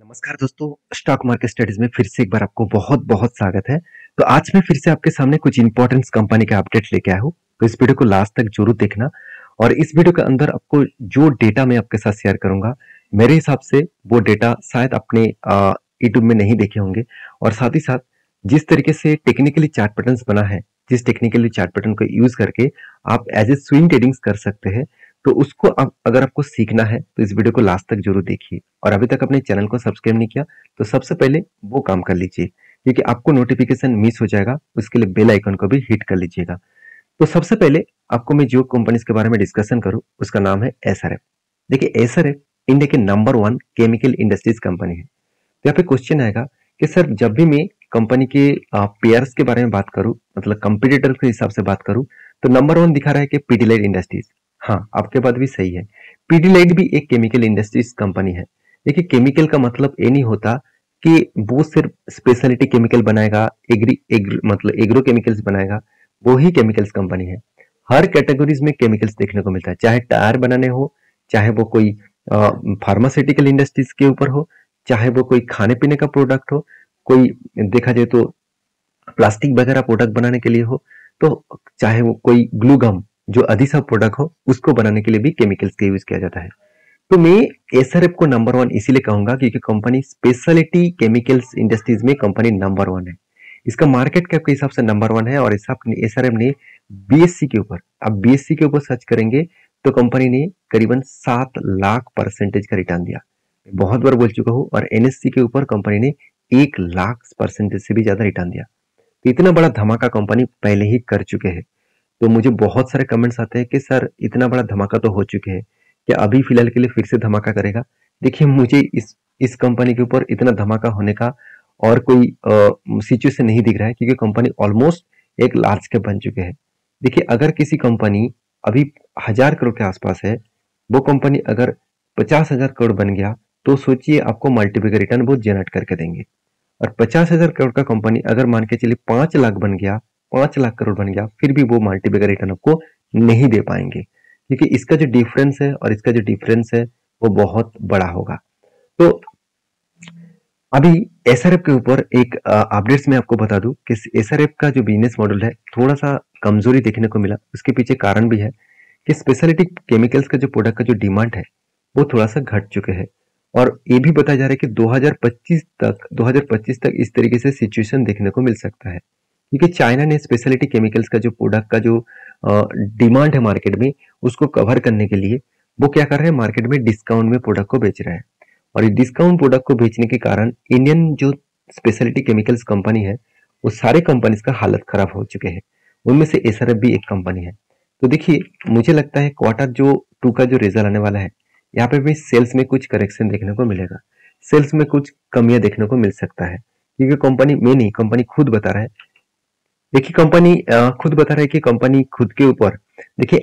नमस्कार दोस्तों, stock market studies में फिर से एक बार आपको बहुत बहुत स्वागत है। तो आज मैं फिर से आपके सामने कुछ इंपॉर्टेंट कंपनी के अपडेट लेके आया हूँ। तो इस वीडियो को लास्ट तक जरूर देखना। और इस वीडियो के अंदर आपको जो डेटा मैं आपके साथ शेयर करूंगा, मेरे हिसाब से वो डेटा शायद अपने यूट्यूब में नहीं देखे होंगे। और साथ ही साथ जिस तरीके से टेक्निकली चार्ट पैटर्न्स बना है, जिस टेक्निकली चार्ट पैटर्न को यूज करके आप एज ए स्विंग ट्रेडिंग्स कर सकते हैं, तो उसको आप अगर आपको सीखना है तो इस वीडियो को लास्ट तक जरूर देखिए। और अभी तक अपने चैनल को सब्सक्राइब नहीं किया तो सबसे पहले वो काम कर लीजिए, क्योंकि आपको नोटिफिकेशन मिस हो जाएगा। उसके लिए बेल आइकन को भी हिट कर लीजिएगा। तो सबसे पहले आपको मैं जो कंपनीज के बारे में डिस्कशन करूं उसका नाम है एसआरएफ। देखिए, एसआरएफ इंडिया के नंबर 1 केमिकल इंडस्ट्रीज कंपनी है। तो यहाँ पे क्वेश्चन आएगा कि सर, जब भी मैं कंपनी के पेयर्स के बारे में बात करूं, मतलब कंपटीटर के हिसाब से बात करूं, तो नंबर 1 दिखा रहा है कि पीडीलाइट इंडस्ट्रीज। हाँ, आपके बात भी सही है। पीडीलाइट भी एक केमिकल इंडस्ट्रीज कंपनी है। देखिए, केमिकल का मतलब ये नहीं होता कि वो सिर्फ स्पेशलिटी केमिकल बनाएगा, मतलब एग्रो केमिकल्स बनाएगा, वो ही केमिकल्स कंपनी है। हर कैटेगरीज में केमिकल्स देखने को मिलता है, चाहे टायर बनाने हो, चाहे वो कोई फार्मास्यूटिकल इंडस्ट्रीज के ऊपर हो, चाहे वो कोई खाने पीने का प्रोडक्ट हो, कोई देखा जाए तो प्लास्टिक वगैरह प्रोडक्ट बनाने के लिए हो, तो चाहे वो कोई ग्लू गम जो अधिसब प्रोडक्ट हो, उसको बनाने के लिए भी केमिकल्स का यूज किया जाता है। तो मैं एसआरएफ को नंबर 1 इसीलिए कहूंगा क्योंकि कंपनी स्पेशलिटी केमिकल्स इंडस्ट्रीज में कंपनी नंबर 1 है। इसका मार्केट कैप के हिसाब से नंबर 1 है। और एसआरएफ ने बीएससी के ऊपर, अब बीएससी के ऊपर सर्च करेंगे तो कंपनी ने करीबन 7 लाख परसेंटेज का रिटर्न दिया। बहुत बार बोल चुका हूं। और एनएससी के ऊपर कंपनी ने 1 लाख परसेंटेज से भी ज्यादा रिटर्न दिया। तो इतना बड़ा धमाका कंपनी पहले ही कर चुके हैं। तो मुझे बहुत सारे कमेंट्स आते हैं कि सर, इतना बड़ा धमाका तो हो चुके हैं, क्या अभी फिलहाल के लिए फिर से धमाका करेगा? देखिए, मुझे इस कंपनी के ऊपर इतना धमाका होने का और कोई सिचुएशन नहीं दिख रहा है, क्योंकि कंपनी ऑलमोस्ट एक लार्ज कैप बन चुके हैं। देखिए, अगर किसी कंपनी अभी 1000 करोड़ के आसपास है, वो कंपनी अगर 50,000 करोड़ बन गया, तो सोचिए आपको मल्टीपल रिटर्न वो जनरेट करके देंगे। और 50,000 करोड़ का कंपनी अगर मान के चलिए 5 लाख बन गया, 5 लाख करोड़ बन गया, फिर भी वो मल्टीपल रिटर्न आपको नहीं दे पाएंगे, क्योंकि इसका जो डिफरेंस है और इसका जो डिफरेंस है वो बहुत बड़ा होगा। तो अभी एसआरएफ के ऊपर एक अपडेट्स में आपको बता दूं कि एसआरएफ का जो बिजनेस मॉडल है थोड़ा सा कमजोरी देखने को मिला। उसके पीछे कारण भी है कि स्पेशलिटी केमिकल्स का जो प्रोडक्ट का जो डिमांड है वो थोड़ा सा घट चुके हैं। और ये भी बताया जा रहा है कि 2025 तक इस तरीके से सिचुएशन देखने को मिल सकता है, क्योंकि चाइना ने स्पेशलिटी केमिकल्स का जो प्रोडक्ट का जो डिमांड है मार्केट में, उसको कवर करने के लिए वो क्या कर रहे हैं, मार्केट में डिस्काउंट में प्रोडक्ट को बेच रहे हैं। और ये डिस्काउंट प्रोडक्ट को बेचने के कारण इंडियन जो स्पेशलिटी केमिकल्स कंपनी है, वो सारे कंपनीज का हालत खराब हो चुके हैं। उनमें से एसआरएफ भी एक कंपनी है। तो देखिए, मुझे लगता है क्वार्टर 2 का जो रिजल्ट आने वाला है, यहाँ पे भी सेल्स में कुछ करेक्शन देखने को मिलेगा। सेल्स में कुछ कमियां देखने को मिल सकता है, क्योंकि कंपनी में नहीं, कंपनी खुद बता रहा है। देखिए, कंपनी खुद बता रहा है कि कंपनी खुद के ऊपर, देखिए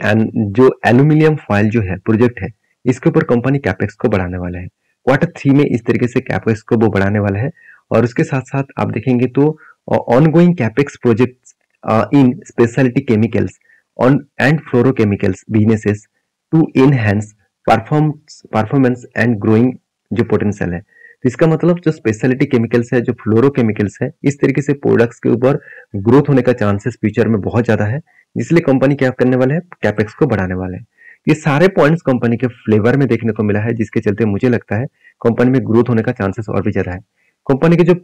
जो एल्यूमिनियम फॉयल जो है प्रोजेक्ट है, इसके ऊपर कंपनी कैपेक्स को बढ़ाने वाला है। क्वार्टर 3 में इस तरीके से कैपेक्स को वो बढ़ाने वाला है। और उसके साथ साथ आप देखेंगे तो ongoing capex projects in specialty chemicals on and fluorochemicals businesses to enhance performance and growing जो पोटेंशियल है। तो इसका मतलब जो स्पेशलिटी केमिकल्स है, जो फ्लोरोकेमिकल्स है, इस तरीके से प्रोडक्ट्स के ऊपर ग्रोथ होने का चांसेस फ्यूचर में बहुत ज्यादा है। इसलिए कंपनी क्या करने वाला है, कैपेक्स को बढ़ाने वाला है। ये सारे पॉइंट्स कंपनी के फ्लेवर में देखने को मिला है, जिसके चलते मुझे लगता है कंपनी में ग्रोथ होने का चांसेस और भी ज्यादा है। कंपनी के जो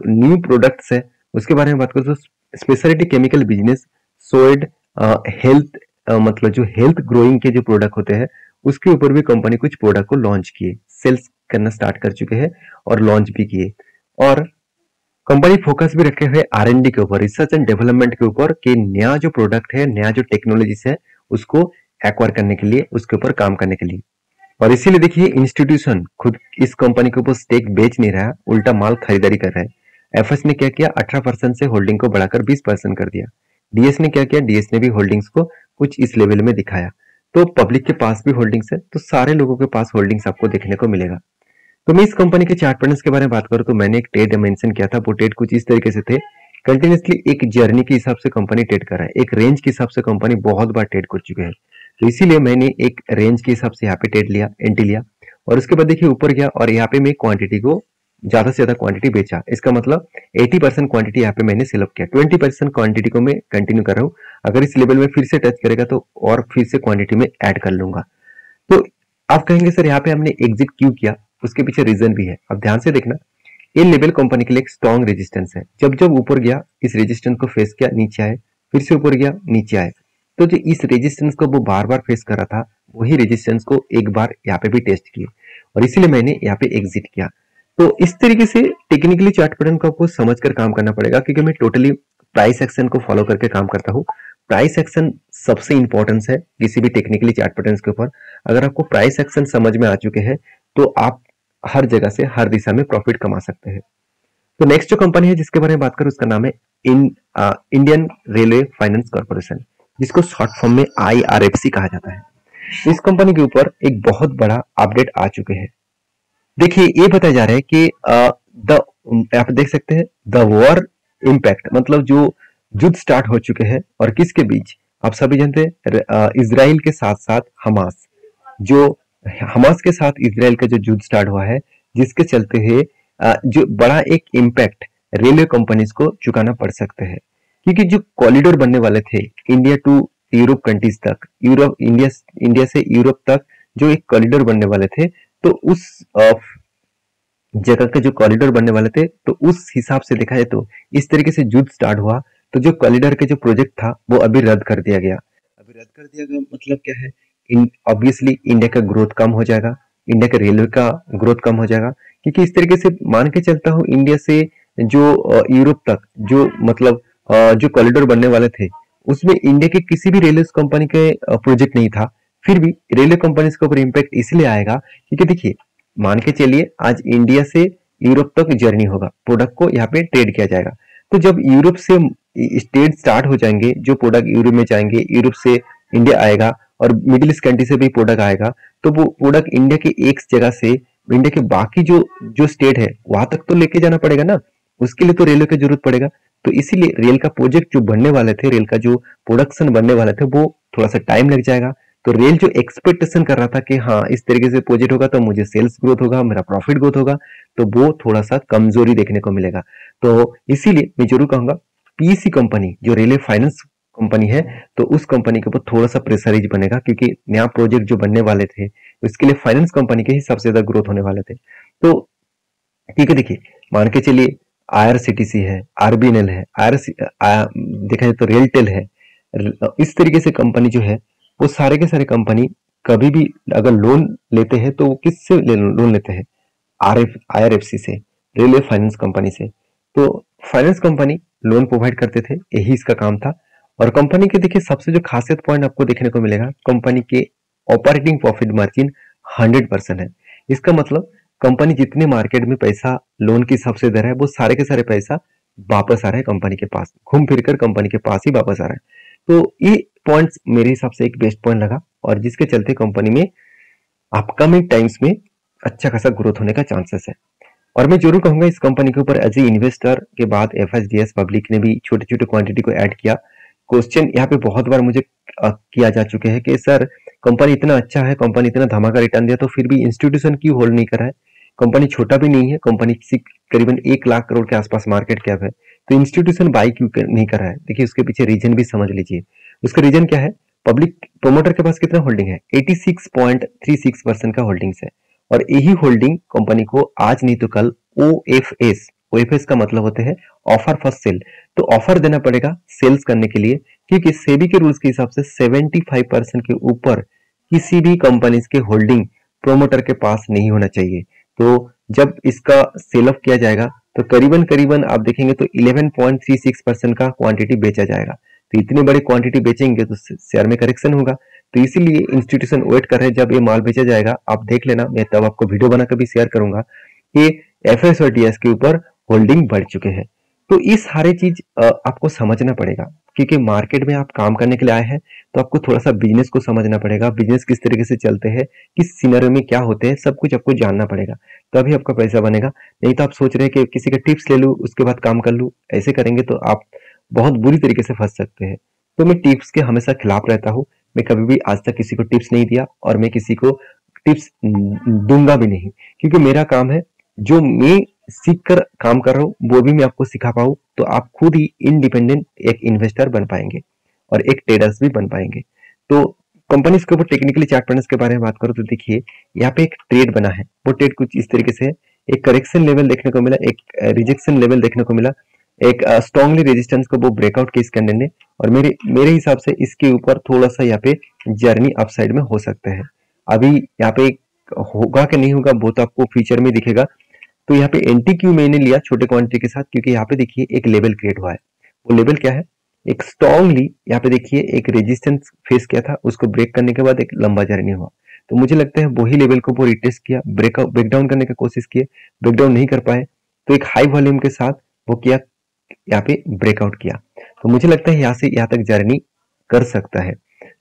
न्यू प्रोडक्ट्स है उसके बारे में बात करें तो स्पेशलिटी केमिकल बिजनेस सोएड हेल्थ, मतलब जो हेल्थ ग्रोइंग के जो प्रोडक्ट होते हैं, उसके ऊपर भी कंपनी कुछ प्रोडक्ट को लॉन्च किए, सेल्स करना स्टार्ट कर चुके हैं और लॉन्च भी किए। और कंपनी फोकस भी रखे हुए आर&डी के ऊपर, रिसर्च एंड डेवलपमेंट के ऊपर, कि नया जो प्रोडक्ट है, नया जो टेक्नोलॉजीज है, उसको एक्वायर करने के लिए, उसके ऊपर काम करने के लिए। और इसीलिए देखिए, इंस्टीट्यूशन खुद इस कंपनी के ऊपर स्टेक बेच नहीं रहा, उल्टा माल खरीदारी कर रहा है। एफएस ने क्या किया, 18% से होल्डिंग को बढ़ाकर 20% कर दिया। डीएस ने क्या किया, डीएस ने भी होल्डिंग्स को कुछ इस लेवल में दिखाया। तो पब्लिक के पास भी होल्डिंग्स है, तो सारे लोगों के पास होल्डिंग्स आपको देखने को मिलेगा। तो मैं इस कंपनी के चार्ट पैटर्न्स के बारे में बात करूं तो मैंने एक ट्रेड मेंशन किया था। वो ट्रेड कुछ इस तरीके से थे, कंटिन्यूसली एक जर्नी के हिसाब से कंपनी ट्रेड कर रहा है, एक रेंज के हिसाब से कंपनी बहुत बार ट्रेड कर चुके हैं। तो इसीलिए मैंने एक रेंज के हिसाब से यहाँ पे ट्रेड लिया, एंट्री लिया। और उसके बाद देखिए ऊपर गया और यहाँ पे मैं क्वांटिटी को ज्यादा से ज्यादा क्वांटिटी बेचा। इसका मतलब 80% क्वांटिटी यहाँ पे मैंने सेल अप किया, 20% क्वांटिटी को मैं कंटिन्यू कर रहा हूँ। अगर इस लेवल में फिर से टच करेगा तो और फिर से क्वांटिटी में ऐड कर लूंगा। तो आप कहेंगे सर यहाँ पे हमने एग्जिट क्यों किया, उसके पीछे रीजन भी है। अब ध्यान से देखना, ये लेवल कंपनी के लिए एक स्ट्रॉन्ग रेजिस्टेंस है। जब जब ऊपर गया इस रेजिस्टेंस को फेस किया, नीचे आए, फिर से ऊपर गया, नीचे आए। तो जो इस रेजिस्टेंस को वो बार बार फेस कर रहा था, वही रेजिस्टेंस को एक बार यहाँ पे भी टेस्ट किए और इसीलिए मैंने यहाँ पे एग्जिट किया। तो इस तरीके से टेक्निकली चार्ट पैटर्न को आपको समझकर काम करना पड़ेगा, क्योंकि मैं टोटली प्राइस एक्शन को फॉलो करके काम करता हूँ। प्राइस एक्शन सबसे इंपॉर्टेंस है किसी भी टेक्निकली चार्ट पैटर्न के ऊपर। अगर आपको प्राइस एक्शन समझ में आ चुके हैं तो आप हर जगह से हर दिशा में प्रॉफिट कमा सकते हैं। तो नेक्स्ट जो कंपनी है जिसके बारे में बात करूं उसका नाम है इंडियन रेलवे फाइनेंस कॉर्पोरेशन, जिसको शॉर्ट फॉर्म में IRFC कहा जाता है। इस कंपनी के ऊपर एक बहुत बड़ा अपडेट आ चुके हैं। देखिए ये बताया जा रहा है कि आप देख सकते हैं द वॉर इम्पैक्ट, मतलब जो युद्ध स्टार्ट हो चुके हैं और किसके बीच, आप सभी जानते हैं इजराइल के साथ साथ हमास। जो हमास के साथ इजराइल का जो युद्ध स्टार्ट हुआ है, जिसके चलते है जो बड़ा एक इम्पैक्ट रेलवे कंपनीज को चुकाना पड़ सकते हैं। क्योंकि जो कॉरिडोर बनने वाले थे इंडिया टू यूरोप कंट्रीज तक, इंडिया से यूरोप तक जो एक कॉरिडोर बनने वाले थे, तो उस जगह के जो कॉरिडोर बनने वाले थे, तो उस हिसाब से देखा जाए तो इस तरीके से युद्ध स्टार्ट हुआ, तो जो कॉरिडोर के जो प्रोजेक्ट था वो अभी रद्द कर दिया गया। अभी रद्द कर दिया गया मतलब क्या है, ऑब्वियसली इंडिया का ग्रोथ कम हो जाएगा, इंडिया के रेलवे का ग्रोथ कम हो जाएगा। क्योंकि इस तरीके से मान के चलता हूँ, इंडिया से जो यूरोप तक जो मतलब जो कॉरिडोर बनने वाले थे, उसमें इंडिया के किसी भी रेलवे कंपनी के प्रोजेक्ट नहीं था। फिर भी रेलवे कंपनीज के ऊपर इम्पैक्ट इसलिए आएगा क्योंकि देखिए, मान के चलिए आज इंडिया से यूरोप तक जर्नी होगा, प्रोडक्ट को यहाँ पे ट्रेड किया जाएगा। तो जब यूरोप से ट्रेड स्टार्ट हो जाएंगे, जो प्रोडक्ट यूरोप में जाएंगे, यूरोप से इंडिया आएगा और मिडिल ईस्ट कंट्री से भी प्रोडक्ट आएगा, तो वो प्रोडक्ट इंडिया के एक जगह से इंडिया के बाकी जो जो स्टेट है वहां तक तो लेके जाना पड़ेगा ना, उसके लिए तो रेलवे की जरूरत पड़ेगा। तो इसीलिए रेल का प्रोजेक्ट जो बनने वाले थे, रेल का जो प्रोडक्शन बनने वाले थे, वो थोड़ा सा टाइम लग जाएगा। तो रेल जो एक्सपेक्टेशन कर रहा था कि हाँ इस तरीके से प्रोजेक्ट होगा तो मुझे सेल्स ग्रोथ होगा, मेरा प्रॉफिट ग्रोथ होगा, तो वो थोड़ा सा कमजोरी देखने को मिलेगा। तो इसीलिए मैं जरूर कहूंगा PEC कंपनी जो रेलवे फाइनेंस कंपनी है, तो उस कंपनी के ऊपर थोड़ा सा प्रेशराइज बनेगा, क्योंकि नया प्रोजेक्ट जो बनने वाले थे उसके लिए फाइनेंस कंपनी के ही सबसे ज्यादा ग्रोथ होने वाले थे। तो ठीक है, देखिए मान के चलिए IRCTC है, RBNL है, देखा जाए तो रेलटेल है। इस तरीके से कंपनी जो है वो सारे के सारे कंपनी कभी भी अगर लोन लेते हैं तो वो किससे लोन लेते हैं, IRFC से, रेलवे फाइनेंस कंपनी से। तो फाइनेंस कंपनी लोन प्रोवाइड करते थे, यही इसका काम था। और कंपनी के देखिए सबसे जो खासियत पॉइंट आपको देखने को मिलेगा, कंपनी के ऑपरेटिंग प्रॉफिट मार्जिन 100% है। इसका मतलब कंपनी जितने मार्केट में पैसा लोन की सबसे दर है, वो सारे के सारे पैसा वापस आ रहा है कंपनी के पास, घूम फिर कर कंपनी के पास ही वापस आ रहा है। तो ये पॉइंट्स मेरे हिसाब से एक बेस्ट पॉइंट लगा, और जिसके चलते कंपनी में अपकमिंग टाइम्स में अच्छा खासा ग्रोथ होने का चांसेस है। और मैं जरूर कहूंगा इस कंपनी के ऊपर एज ए इन्वेस्टर के बाद FSDS पब्लिक ने भी छोटे छोटे क्वांटिटी को ऐड किया। क्वेश्चन यहाँ पे बहुत बार मुझे किया जा चुके हैं कि सर कंपनी इतना अच्छा है, कंपनी इतना धमाका रिटर्न दिया, तो फिर भी इंस्टीट्यूशन क्यों होल्ड नहीं कर रहा है। कंपनी छोटा भी नहीं है, कंपनी करीबन 1 लाख करोड़ के आसपास मार्केट कैप है, तो इंस्टीट्यूशन बाई क्यों नहीं कर रहा है। देखिए उसके पीछे रीजन भी समझ लीजिए। उसका रीजन क्या है, पब्लिक प्रोमोटर के पास कितना होल्डिंग है, 86.36% का होल्डिंग्स है। और यही होल्डिंग कंपनी को आज नहीं तो कल OFS का मतलब होते हैं ऑफर फॉर सेल, तो ऑफर देना पड़ेगा सेल्स करने के लिए, क्योंकि सेबी के रूल्स के हिसाब से 75% के ऊपर किसी भी कंपनी के होल्डिंग प्रोमोटर के पास नहीं होना चाहिए। तो जब इसका सेल ऑफ किया जाएगा तो करीबन करीबन आप देखेंगे तो 11.36% का क्वांटिटी बेचा जाएगा। तो इतनी बड़ी क्वांटिटी बेचेंगे तो शेयर में करेक्शन होगा। तो इसीलिए इंस्टीट्यूशन वेट कर रहे हैं जब ये माल बेचा जाएगा, आप देख लेना, मैं तब आपको वीडियो बनाकर भी शेयर करूंगा कि FS और TS के ऊपर होल्डिंग बढ़ चुके हैं। तो ये सारे चीज आपको समझना पड़ेगा, क्योंकि मार्केट में आप काम करने के लिए आए हैं, तो आपको थोड़ा सा बिजनेस को समझना पड़ेगा, बिजनेस किस तरीके से चलते हैं, किस सिनेरियो में क्या होते हैं, सब कुछ आपको जानना पड़ेगा, तभी आपका पैसा बनेगा। नहीं तो आप सोच रहे हैं कि किसी का टिप्स ले लूं उसके बाद काम कर लूं, ऐसे करेंगे तो आप बहुत बुरी तरीके से फंस सकते हैं। तो मैं टिप्स के हमेशा खिलाफ रहता हूँ। मैं कभी भी आज तक किसी को टिप्स नहीं दिया और मैं किसी को टिप्स दूंगा भी नहीं, क्योंकि मेरा काम है जो मैं सीख कर काम कर रहा हूँ, वो भी मैं आपको सिखा पाऊँ, तो आप खुद ही इंडिपेंडेंट एक इन्वेस्टर बन पाएंगे और एक ट्रेडर्स भी बन पाएंगे। तो कंपनीज के ऊपर टेक्निकली चार्ट पैटर्न्स के बारे में बात करूँ तो देखिए यहाँ पे एक ट्रेड बना है, वो ट्रेड कुछ इस तरीके से है। एक करेक्शन लेवल देखने को मिला, एक रिजेक्शन लेवल देखने को मिला, एक स्ट्रांगली रेजिस्टेंस को वो ब्रेकआउट की इस कैंडल ने, और मेरे मेरे हिसाब से इसके ऊपर थोड़ा सा यहाँ पे जर्नी अपसाइड में हो सकते हैं। अभी यहाँ पे होगा कि नहीं होगा वो तो आपको फ्यूचर में दिखेगा। तो यहाँ पे एंटी क्यू मैंने लिया छोटे क्वांटिटी के साथ, क्योंकि यहाँ पे देखिए एक लेवल क्रिएट हुआ है। वो लेवल क्या है, एक स्ट्रांगली यहाँ पे देखिए एक रेजिस्टेंस फेस किया था, उसको ब्रेक करने के बाद एक लंबा जर्नी हुआ। तो मुझे लगता है वही लेवल को वो रिटेस्ट किया, ब्रेकडाउन करने की कोशिश किए, ब्रेकडाउन नहीं कर पाए, तो एक हाई वॉल्यूम के साथ वो किया, यहाँ पे ब्रेकआउट किया। तो मुझे लगता है यहाँ से यहाँ तक जर्नी कर सकता है।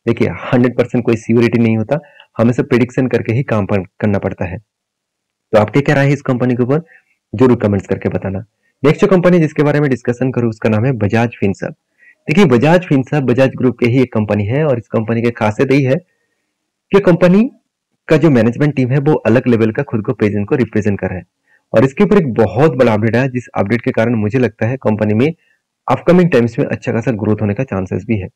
देखिए 100% कोई सिक्योरिटी नहीं होता, हमें सब प्रिडिक्शन करके ही काम करना पड़ता है। तो आपके क्या राय है इस कंपनी के ऊपर, जरूर कमेंट्स करके बताना। नेक्स्ट जो कंपनी जिसके बारे में डिस्कशन करूँ उसका नाम है बजाज फिनसर्व। देखिए बजाज फिनसर्व बजाज ग्रुप की ही एक कंपनी है, और इस कंपनी की खासियत यही है कि कंपनी का जो मैनेजमेंट टीम है वो अलग लेवल का खुद को प्रेजेंट को रिप्रेजेंट कर रहा है। और इसके ऊपर एक बहुत बड़ा अपडेट है, जिस अपडेट के कारण मुझे लगता है कंपनी में अपकमिंग टाइम्स में अच्छा खासा ग्रोथ होने का चांसेस भी है।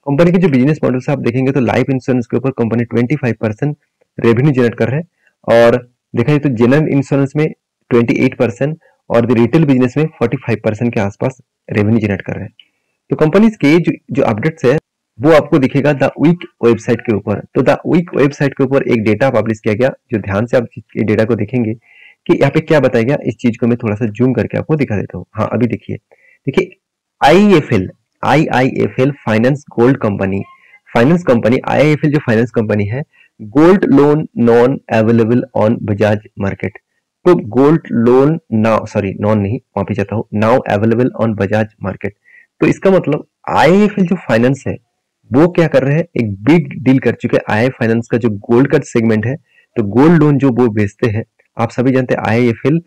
कंपनी के जो बिजनेस मॉडल से आप देखेंगे तो लाइफ इंश्योरेंस के ऊपर कंपनी 25% रेवेन्यू जनरेट कर रहा है, और देखा जाए तो जनरल इंश्योरेंस में 28% और रिटेल बिजनेस में 45% के आसपास रेवेन्यू जनरेट कर रहे हैं। तो कंपनीज के जो अपडेट्स है वो आपको दिखेगा द वीक वेबसाइट के ऊपर। तो द वीक वेबसाइट के ऊपर एक डेटा पब्लिश किया गया, जो ध्यान से आप ये डेटा को देखेंगे कि यहाँ पे क्या बताया गया, इस चीज को मैं थोड़ा सा जूम करके आपको दिखा देता हूँ। हाँ अभी देखिए, देखिए IIFL finance gold company, finance company IIFL जो फाइनेंस कंपनी है, gold loan non available on Bajaj market. तो gold loan now, sorry non नहीं, वापस जाता हूँ, now available on Bajaj market. तो इसका मतलब आईआईएफएल जो फाइनेंस है वो क्या कर रहे हैं, एक बिग डील कर चुके हैं। आई फाइनेंस का जो गोल्ड का सेगमेंट है, तो गोल्ड लोन जो वो बेचते हैं, आप सभी जानते हैं आईआईएफएल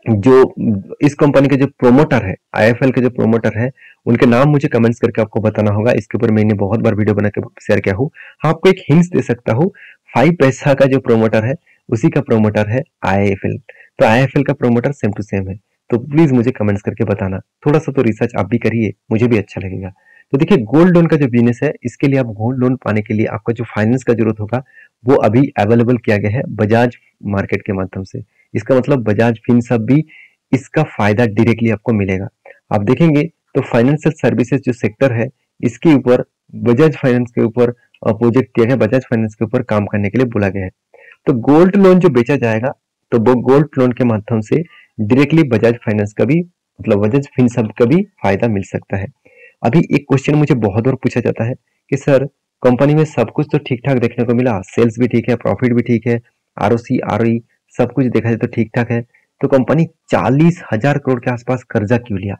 जो इस कंपनी के जो प्रोमोटर है, आईएफएल के जो प्रोमोटर है, उनके नाम मुझे कमेंट्स करके आपको बताना होगा। इसके ऊपर मैंने बहुत बार वीडियो बना के शेयर किया हूँ। हाँ आपको एक हिंट्स दे सकता हूँ, 5 पैसा का जो प्रोमोटर है उसी का प्रोमोटर है आईआईएफएल। तो आईआईएफएल का प्रोमोटर सेम टू सेम है। तो प्लीज मुझे कमेंट्स करके बताना, थोड़ा सा तो रिसर्च आप भी करिए, मुझे भी अच्छा लगेगा। तो देखिए गोल्ड लोन का जो बिजनेस है, इसके लिए आप गोल्ड लोन पाने के लिए आपका जो फाइनेंस का जरूरत होगा वो अभी अवेलेबल किया गया है बजाज मार्केट के माध्यम से। इसका मतलब बजाज फिनसर्व भी इसका फायदा डायरेक्टली आपको मिलेगा। आप देखेंगे तो फाइनेंशियल सर्विसेज जो सेक्टर है, इसके ऊपर बजाज फाइनेंस के ऊपर प्रोजेक्ट किया गया, बजाज फाइनेंस के ऊपर काम करने के लिए बोला गया है। तो गोल्ड लोन जो बेचा जाएगा, तो वो गोल्ड लोन के माध्यम से डायरेक्टली बजाज फाइनेंस का भी, मतलब बजाज फिनसर्व का भी फायदा मिल सकता है। अभी एक क्वेश्चन मुझे बहुत बार पूछा जाता है कि सर कंपनी में सब कुछ तो ठीक ठाक देखने को मिला, सेल्स भी ठीक है, प्रॉफिट भी ठीक है, आरओसी आरओई सब कुछ देखा जाए तो ठीक ठाक है, तो कंपनी 40,000 करोड़ के आसपास कर्जा क्यों लिया।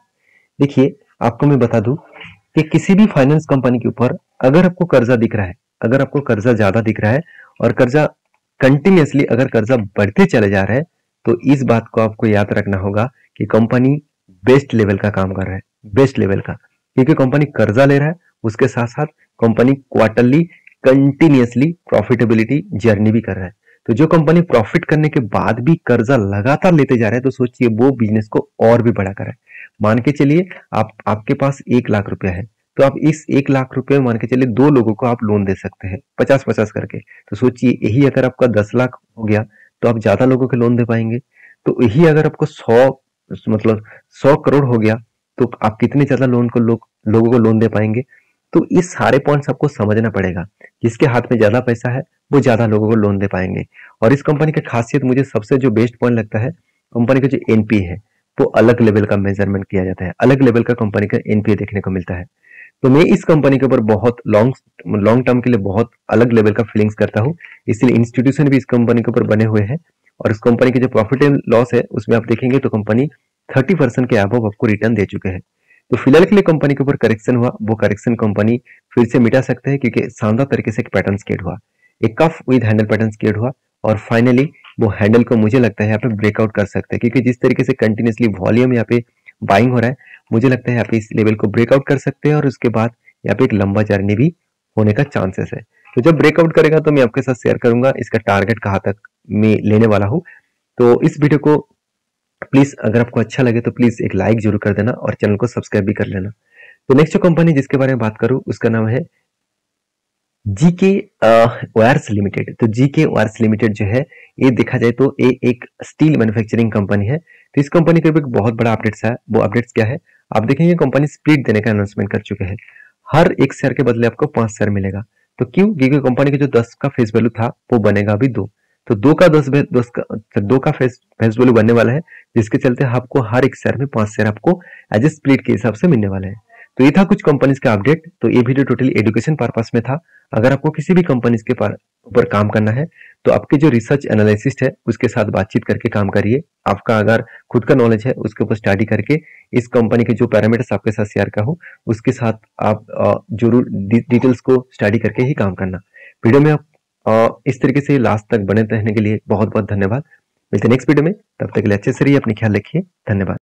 देखिए आपको मैं बता दूं कि किसी भी फाइनेंस कंपनी के ऊपर अगर आपको कर्जा दिख रहा है, अगर आपको कर्जा ज्यादा दिख रहा है और कर्जा कंटिन्यूसली अगर कर्जा बढ़ते चले जा रहा है, तो इस बात को आपको याद रखना होगा कि कंपनी बेस्ट लेवल का काम कर रहा है, बेस्ट लेवल का। क्योंकि कंपनी कर्जा ले रहा है, उसके साथ साथ company quarterly continuously profitability journey भी कर रहा है। तो जो कंपनी प्रॉफिट करने के बाद भी कर्जा लगातार लेते जा रहे हैं, तो सोचिए वो बिजनेस को और भी बड़ा कर रहा है। मान के चलिए आपके पास 1 लाख रुपया है, तो आप इस 1 लाख रुपए मान के चलिए 2 लोगों को आप लोन दे सकते हैं 50-50 करके। तो सोचिए यही अगर आपका 10 लाख हो गया तो आप ज्यादा लोगों के लोन दे पाएंगे। तो यही अगर आपको 100 करोड़ हो गया तो आप कितने ज्यादा लोन को लोगों को लोन दे पाएंगे। तो इस सारे पॉइंट्स आपको समझना पड़ेगा। जिसके हाथ में ज्यादा पैसा है वो ज्यादा लोगों को लोन दे पाएंगे। और इस कंपनी की खासियत मुझे सबसे जो बेस्ट पॉइंट लगता है, कंपनी का जो एनपीए है वो अलग लेवल का मेजरमेंट किया जाता है, अलग लेवल का कंपनी का एनपीए देखने को मिलता है। तो मैं इस कंपनी के ऊपर बहुत लॉन्ग टर्म के लिए बहुत अलग लेवल का फीलिंग्स करता हूँ, इसलिए इंस्टीट्यूशन भी इस कंपनी के ऊपर बने हुए हैं। और इस कंपनी की जो प्रॉफिट एंड लॉस है उसमें आप देखेंगे तो कंपनी 30% के अबव आपको रिटर्न दे चुके हैं। तो फिलहाल के लिए कंपनी के ऊपर करेक्शन हुआ, वो करेक्शन कंपनी फिर से मिटा सकते हैं, क्योंकि शानदार तरीके से एक पैटर्न स्केट हुआ, एक कफ विद हैंडल पैटर्न स्केट हुआ, और फाइनली वो हैंडल को मुझे लगता है यहाँ पे ब्रेकआउट कर सकते हैं। क्योंकि जिस तरीके से कंटिन्यूसली वॉल्यूम यहाँ पे बाइंग हो रहा है, मुझे लगता है यहाँ पे इस लेवल को ब्रेकआउट कर सकते हैं, और उसके बाद यहाँ पे एक लंबा जर्नी भी होने का चांसेस है। तो जब ब्रेकआउट करेगा तो मैं आपके साथ शेयर करूंगा इसका टारगेट कहाँ तक मैं लेने वाला हूँ। तो इस वीडियो को प्लीज अगर आपको अच्छा लगे तो प्लीज एक लाइक जरूर कर देना और चैनल को सब्सक्राइब भी कर लेना। तो नेक्स्ट जो कंपनी जिसके बारे में बात करूं उसका नाम है जीके वायर्स लिमिटेड। तो जीके वायर्स लिमिटेड जो है ये देखा जाए तो ये एक स्टील मैन्युफैक्चरिंग कंपनी है। तो इस कंपनी का भी एक बहुत बड़ा अपडेट्स है। वो अपडेट्स क्या है आप देखेंगे, कंपनी स्प्लिट देने का अनाउंसमेंट कर चुके हैं। हर एक शेयर के बदले आपको 5 शेयर मिलेगा। तो क्यों? क्योंकि कंपनी का जो 10 का फेस वैल्यू था वो बनेगा अभी 2। तो 2 का फेस वैल्यू बनने वाला है, जिसके चलते आपको हर एक शेयर में 5 शेयर आपको एज ए स्प्लिट के हिसाब से मिलने वाले हैं। तो ये था कुछ कंपनीज का अपडेट। तो ये वीडियो टोटली एजुकेशन पर्पस में था। अगर आपको किसी भी कंपनीज के ऊपर काम करना है तो आपके जो रिसर्च एनालिसिस्ट है उसके साथ बातचीत करके काम करिए। आपका अगर खुद का नॉलेज है उसके ऊपर स्टडी करके इस कंपनी के जो पैरामीटर्स आपके साथ शेयर का हो उसके साथ आप जरूर डिटेल्स को स्टडी करके ही काम करना। वीडियो में आप इस तरीके से लास्ट तक बने रहने के लिए बहुत बहुत धन्यवाद। मिलते हैं नेक्स्ट वीडियो में, तब तक के लिए अच्छे से रहिए, अपनी ख्याल रखिए, धन्यवाद।